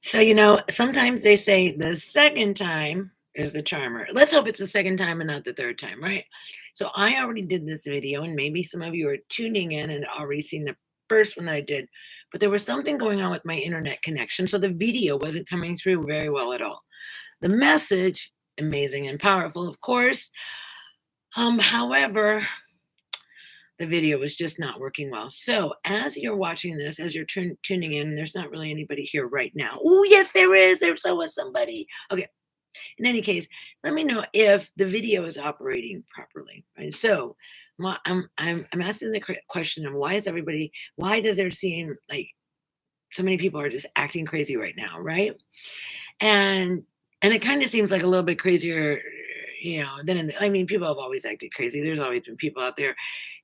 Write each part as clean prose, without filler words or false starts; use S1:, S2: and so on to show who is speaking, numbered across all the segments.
S1: So, sometimes they say the second time is the charmer. Let's hope it's the second time and not the third time, right? So, I already did this video, and maybe some of you are tuning in and already seen the first one that I did, but there was something going on with my internet connection. So, the video wasn't coming through very well at all. The message, amazing and powerful, of course. However, the video was just not working well. So as you're watching this, as you're tuning in, there's not really anybody here right now. Oh, yes, there is. There's always somebody. Okay. In any case, let me know if the video is operating properly. Right. So I'm asking the question of why does there seem like so many people are just acting crazy right now, right? And and it kind of seems like a little bit crazier, than I mean, people have always acted crazy. There's always been people out there,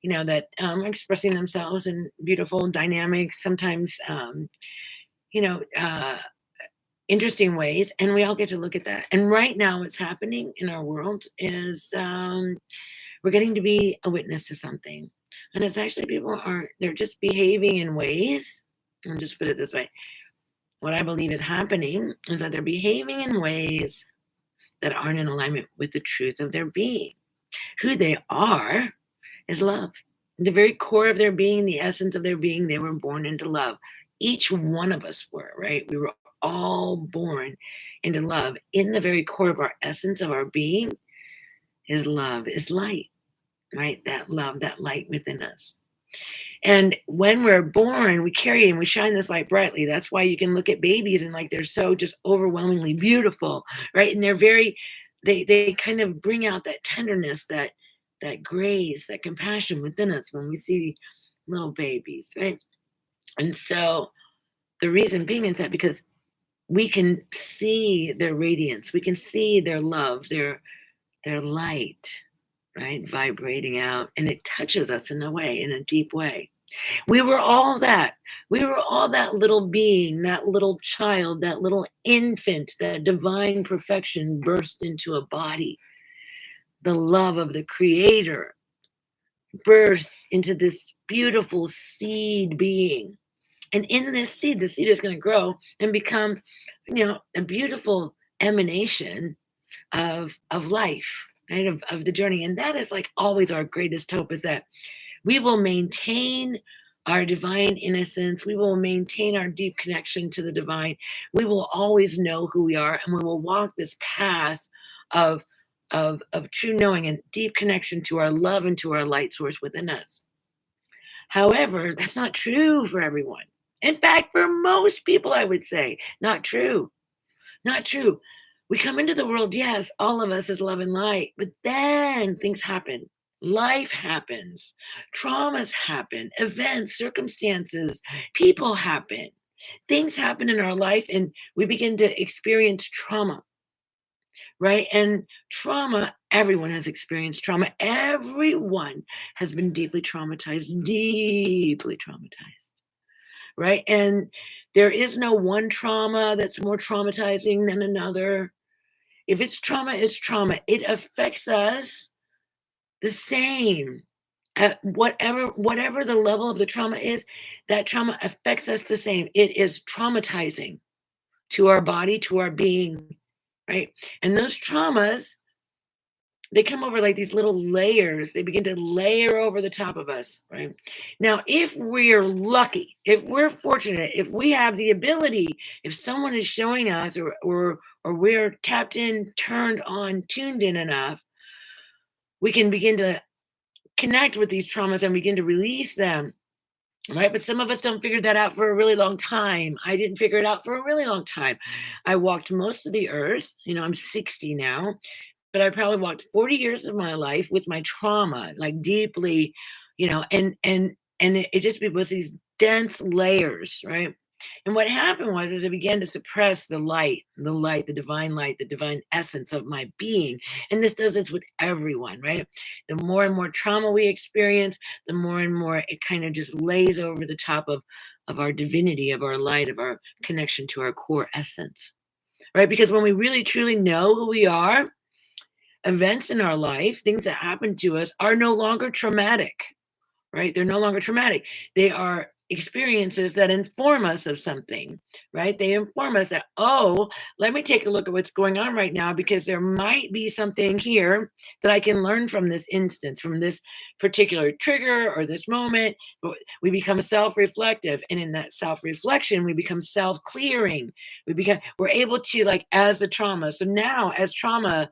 S1: that are expressing themselves in beautiful, dynamic, sometimes, you know, uh, interesting ways, and we all get to look at that. And right now, what's happening in our world is we're getting to be a witness to something, and it's actually they're just behaving in ways. I'll just put it this way: what I believe is happening is that they're behaving in ways that aren't in alignment with the truth of their being. Who they are is love. The very core of their being, the essence of their being, they were born into love. Each one of us were, right? We were all born into love. In the very core of our essence of our being is love, is light, right? That love, that light within us. And when we're born, we carry and we shine this light brightly. That's why you can look at babies and like they're so just overwhelmingly beautiful, right? And they kind of bring out that tenderness, that grace, that compassion within us when we see little babies, right? And so the reason being is that because we can see their radiance, we can see their love, their light, right? Vibrating out, and it touches us in a way, in a deep way. We were all that. We were all that little being, that little child, that little infant, that divine perfection burst into a body. The love of the creator bursts into this beautiful seed being. And in this seed, the seed is going to grow and become, a beautiful emanation of life, right? Of the journey. And that is like always our greatest hope, is that we will maintain our divine innocence. We will maintain our deep connection to the divine. We will always know who we are, and we will walk this path of of true knowing and deep connection to our love and to our light source within us. However, that's not true for everyone. In fact, for most people, I would say, not true. Not true. We come into the world, yes, all of us is love and light, but then things happen. Life happens. Traumas happen. Events, circumstances, people happen. Things happen in our life, and we begin to experience trauma, right? And trauma, everyone has experienced trauma. Everyone has been deeply traumatized, right? And there is no one trauma that's more traumatizing than another. If it's trauma, it's trauma. It affects us the same. At whatever the level of the trauma is, that trauma affects us the same. It is traumatizing to our body, to our being, right? And those traumas, they come over like these little layers. They begin to layer over the top of us, right? Now, if we're lucky, if we're fortunate, if we have the ability, if someone is showing us, or we're tapped in, turned on, tuned in enough, we can begin to connect with these traumas and begin to release them, right? But some of us don't figure that out for a really long time. I didn't figure it out for a really long time. I walked most of the earth. I'm 60 now, but I probably walked 40 years of my life with my trauma, like deeply, and it just was these dense layers, right? And what happened was, is I began to suppress the divine essence of my being. And this does this with everyone, right? The more and more trauma we experience, the more and more it kind of just lays over the top of our divinity, of our light, of our connection to our core essence, right? Because when we really truly know who we are, events in our life, things that happen to us, are no longer traumatic, right? They're no longer traumatic. They are experiences that inform us of something, right? They inform us that, oh, let me take a look at what's going on right now because there might be something here that I can learn from this instance, from this particular trigger or this moment. We become self-reflective, and in that self-reflection, we become self-clearing. We're able to, like, as the trauma. So now, as trauma,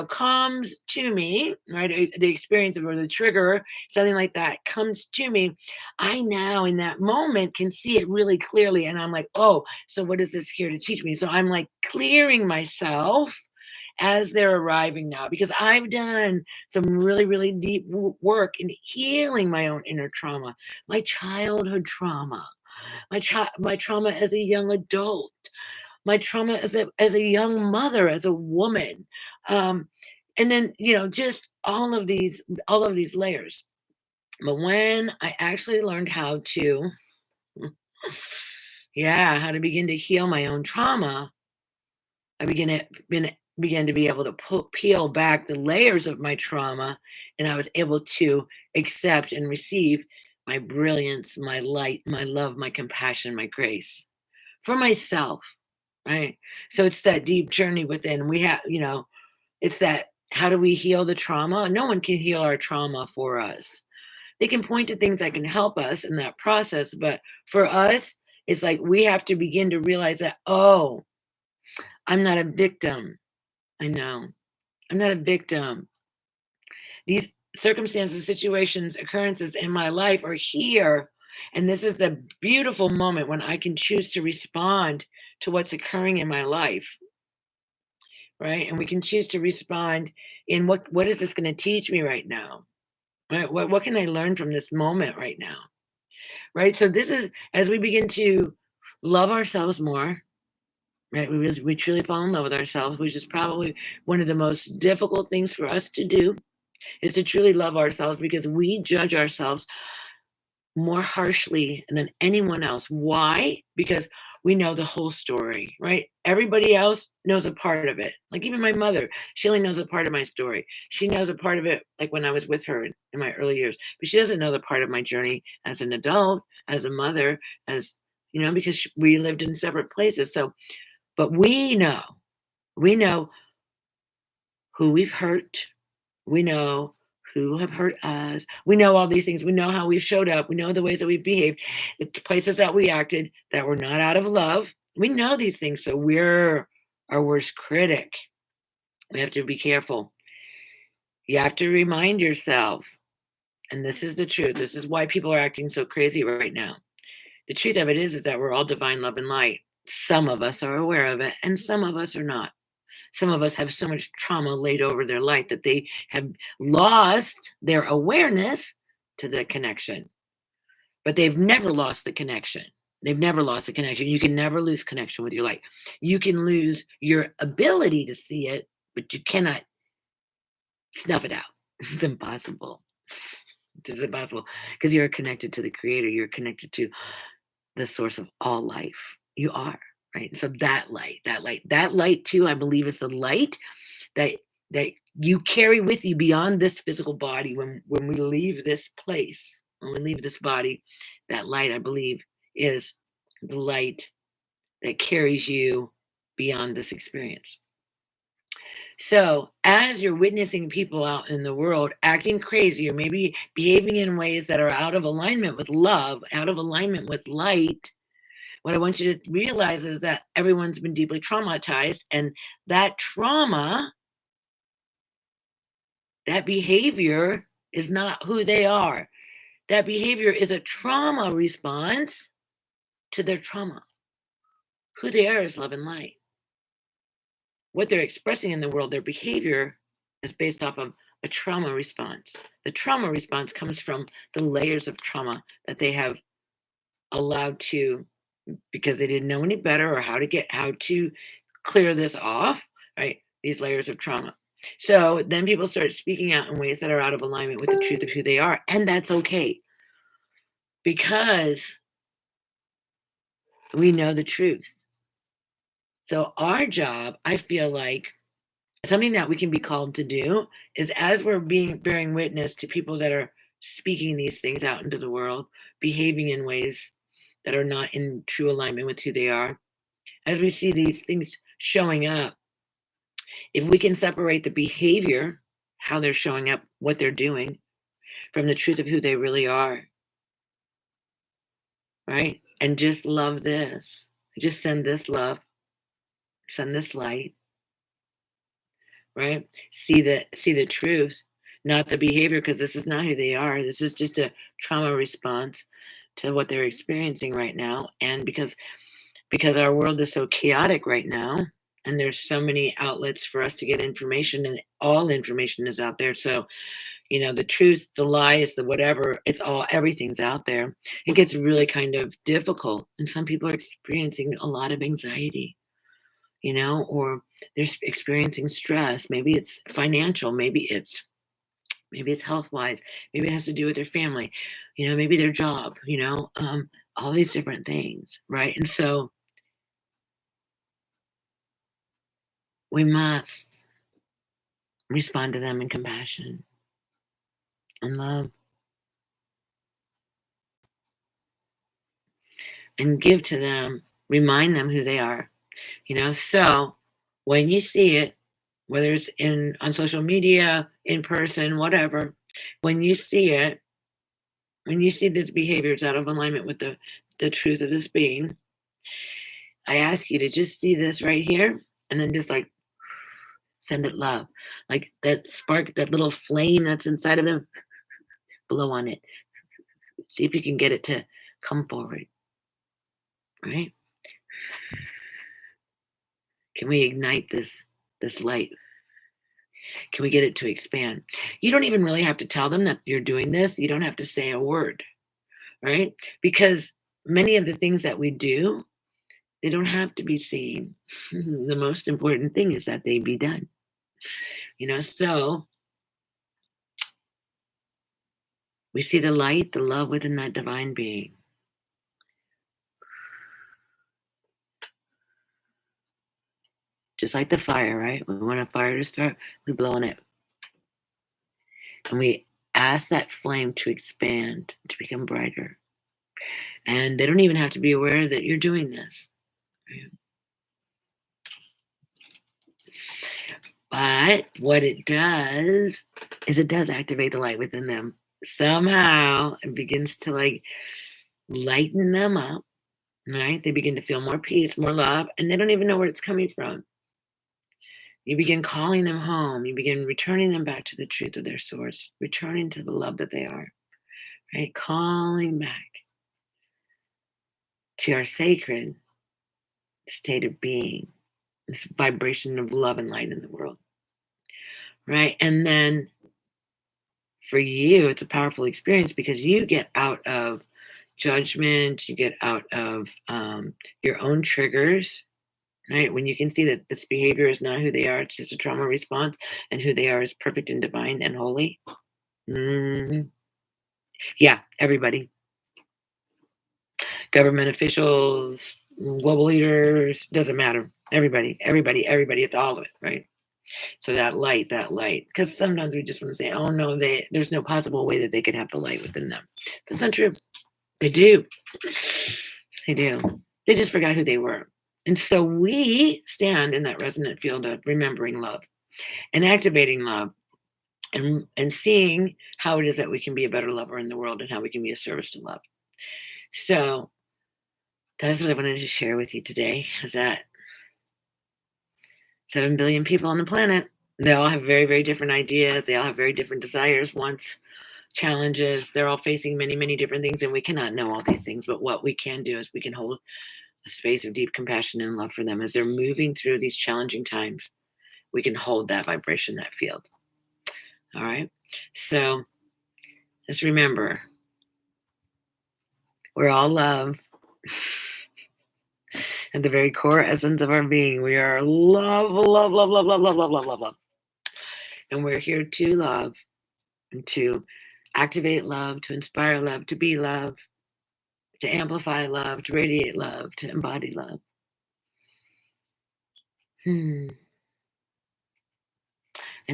S1: comes to me, right? The experience of, or the trigger, something like that comes to me, I now in that moment can see it really clearly. And I'm like, oh, so what is this here to teach me? So I'm like clearing myself as they're arriving now because I've done some really, really deep work in healing my own inner trauma, my childhood trauma, my trauma as a young adult, my trauma as a young mother, as a woman, um, and then just all of these layers. But when I actually learned how to, yeah, how to begin to heal my own trauma, I began to be able to peel back the layers of my trauma, and I was able to accept and receive my brilliance, my light, my love, my compassion, my grace for myself, right? So it's that deep journey within. It's that, how do we heal the trauma? No one can heal our trauma for us. They can point to things that can help us in that process, but for us, it's like we have to begin to realize that, oh, I'm not a victim. I know. I'm not a victim. These circumstances, situations, occurrences in my life are here. And this is the beautiful moment when I can choose to respond to what's occurring in my life, right? And we can choose to respond in what is this going to teach me right now? Right? What can I learn from this moment right now? Right? So this is as we begin to love ourselves more, right? We truly fall in love with ourselves, which is probably one of the most difficult things for us to do, is to truly love ourselves because we judge ourselves more harshly than anyone else. Why? Because we know the whole story, right? Everybody else knows a part of it. Like even my mother, she only knows a part of my story. She knows a part of it, like when I was with her in my early years, but she doesn't know the part of my journey as an adult, as a mother, as because we lived in separate places. So, but we know who we've hurt, we know who have hurt us. We know all these things. We know how we've showed up. We know the ways that we've behaved, the places that we acted that were not out of love. We know these things. So we're our worst critic. We have to be careful. You have to remind yourself, and this is the truth. This is why people are acting so crazy right now. The truth of it is that we're all divine love and light. Some of us are aware of it, and some of us are not. Some of us have so much trauma laid over their life that they have lost their awareness to the connection, but they've never lost the connection. They've never lost the connection. You can never lose connection with your light. You can lose your ability to see it, but you cannot snuff it out. It's impossible. It's impossible because you're connected to the creator. You're connected to the source of all life. You are, right? So that light too, I believe is the light that that you carry with you beyond this physical body when we leave this place, when we leave this body. That light, I believe, is the light that carries you beyond this experience. So as you're witnessing people out in the world acting crazy or maybe behaving in ways that are out of alignment with love, out of alignment with light, what I want you to realize is that everyone's been deeply traumatized, and that trauma, that behavior is not who they are. That behavior is a trauma response to their trauma. Who they are is love and light. What they're expressing in the world, their behavior, is based off of a trauma response. The trauma response comes from the layers of trauma that they have allowed to, because they didn't know any better or how to clear this off, right? These layers of trauma. So then people start speaking out in ways that are out of alignment with the truth of who they are. And that's okay because we know the truth. So our job, I feel like, something that we can be called to do is, as we're bearing witness to people that are speaking these things out into the world, behaving in ways that are not in true alignment with who they are. As we see these things showing up, if we can separate the behavior, how they're showing up, what they're doing, from the truth of who they really are, right? And just love this. Just send this love, send this light, right? See the truth, not the behavior, because this is not who they are. This is just a trauma response to what they're experiencing right now. And because our world is so chaotic right now, and there's so many outlets for us to get information, and all information is out there. So, the truth, the lies, the whatever, everything's out there. It gets really kind of difficult. And some people are experiencing a lot of anxiety, or they're experiencing stress. Maybe it's financial, maybe it's health wise, maybe it has to do with their family, maybe their job, all these different things, right? And so we must respond to them in compassion and love and give to them, remind them who they are. So when you see it, whether it's in on social media, in person, whatever, when you see it, when you see this behavior is out of alignment with the truth of this being, I ask you to just see this right here and then just like send it love. Like that spark, that little flame that's inside of them, blow on it. See if you can get it to come forward, right? Can we ignite this light? Can we get it to expand? You don't even really have to tell them that you're doing this. You don't have to say a word, right? Because many of the things that we do, they don't have to be seen. The most important thing is that they be done. So we see the light, the love within that divine being. Just like the fire, right? We want a fire to start, we blow on it. And we ask that flame to expand, to become brighter. And they don't even have to be aware that you're doing this. Right? But what it does is it does activate the light within them. Somehow it begins to like lighten them up, right? They begin to feel more peace, more love, and they don't even know where it's coming from. You begin calling them home. You begin returning them back to the truth of their source, returning to the love that they are, right? Calling back to our sacred state of being, this vibration of love and light in the world, right? And then for you, it's a powerful experience because you get out of judgment, you get out of your own triggers, right? When you can see that this behavior is not who they are, it's just a trauma response, and who they are is perfect and divine and holy. Mhm. Yeah, everybody, government officials, global leaders, doesn't matter. Everybody, it's all of it, right? So that light, because sometimes we just want to say, oh no, there's no possible way that they could have the light within them. That's not true. They do. They do. They just forgot who they were. And so we stand in that resonant field of remembering love and activating love and seeing how it is that we can be a better lover in the world and how we can be a service to love. So that is what I wanted to share with you today, is that 7 billion people on the planet, they all have very, very different ideas. They all have very different desires, wants, challenges. They're all facing many, many different things, and we cannot know all these things. But what we can do is we can hold a space of deep compassion and love for them as they're moving through these challenging times. We can hold that vibration, that field. All right. So just remember, we're all love. At the very core essence of our being, we are love, love, love, love, love, love, love, love, love, love. And we're here to love and to activate love, to inspire love, to be love, to amplify love, to radiate love, to embody love. And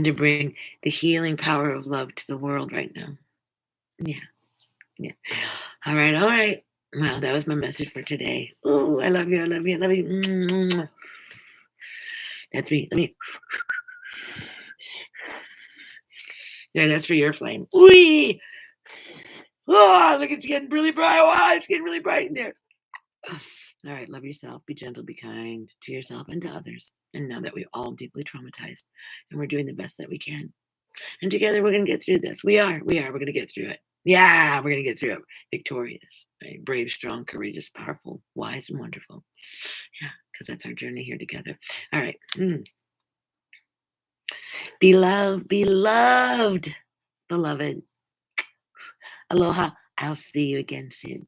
S1: to bring the healing power of love to the world right now. Yeah. Yeah. All right. All right. Well, that was my message for today. Oh, I love you. I love you. I love you. That's me. Let me. Yeah, that's for your flame. Wee! Oh, look, it's getting really bright. Wow, it's getting really bright in there. All right, love yourself. Be gentle, be kind to yourself and to others. And know that we're all deeply traumatized and we're doing the best that we can. And together we're going to get through this. We are. We're going to get through it. Yeah, we're going to get through it. Victorious, right? Brave, strong, courageous, powerful, wise, and wonderful. Yeah, because that's our journey here together. All right. Be loved, beloved. Aloha. I'll see you again soon.